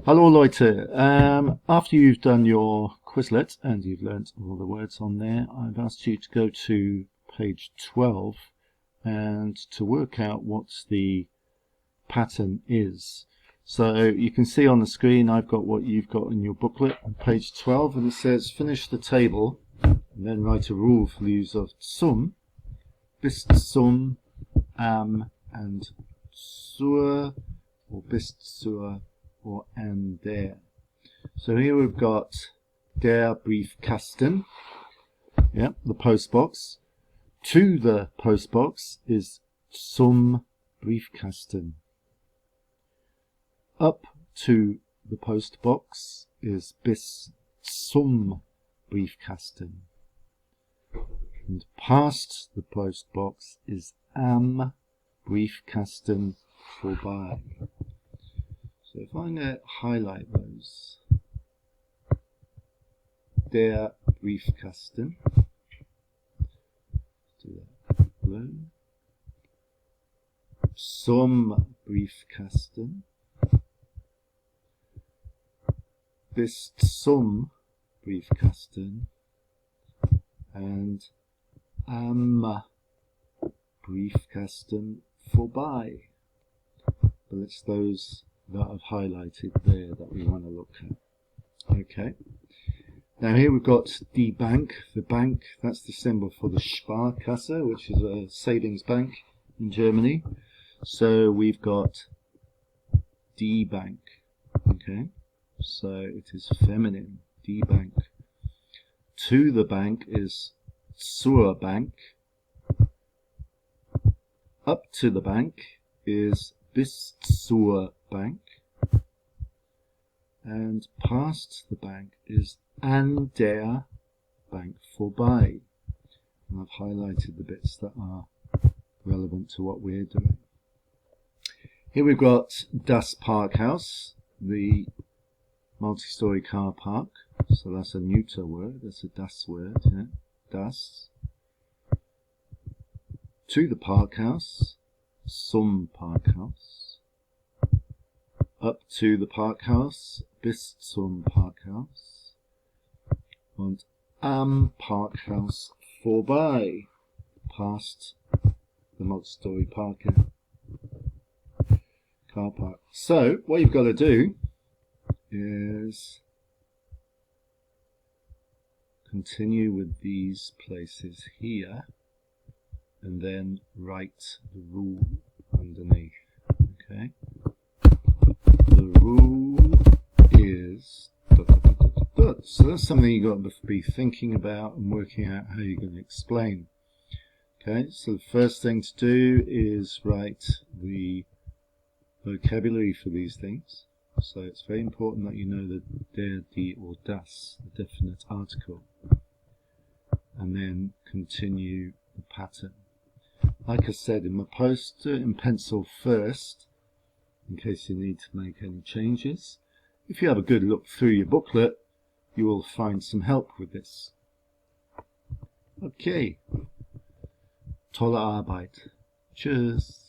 Hallo Leute, after you've done your Quizlet and you've learnt all the words on there, I've asked you to go to page 12 and to work out what the pattern is. So you can see on the screen I've got what you've got in your booklet on page 12, and it says finish the table and then write a rule for the use of zum, bis zum, am and zur, or bis zur, or and der. So here we've got der Briefkasten, yeah, the postbox. To the postbox is zum Briefkasten. Up to the postbox is bis zum Briefkasten. And past the postbox is am Briefkasten vorbei. So if I now highlight those, der Briefkasten, do that blue, zum Briefkasten, bis zum Briefkasten, and am Briefkasten vorbei. But it's those that I've highlighted there that we want to look at. Okay. Now here we've got die Bank, the bank, that's the symbol for the Sparkasse, which is a savings bank in Germany. So we've got die Bank, okay, so it is feminine, die Bank. To the bank is zur Bank. Up to the bank is bis zur Bank. And past the bank is an der Bank vorbei. And I've highlighted the bits that are relevant to what we're doing. Here we've got das Parkhaus, the multi-story car park. So that's a neuter word, that's a das word, yeah? Das. To the Parkhaus, zum Parkhaus. Up to the Parkhaus, bis zum Parkhaus. Und am Parkhaus vorbei, past the multi-story car park. So what you've got to do is continue with these places here and then write the rule underneath. Okay, the rule is dot, dot, dot, dot, dot. So that's something you've got to be thinking about and working out how you're going to explain. Okay, so the first thing to do is write the vocabulary for these things. So it's very important that you know the der, die, or das, the definite article, and then continue the pattern. Like I said in my post, do it in pencil first, in case you need to make any changes. If you have a good look through your booklet, you will find some help with this. Okay, tolle Arbeit. Tschüss.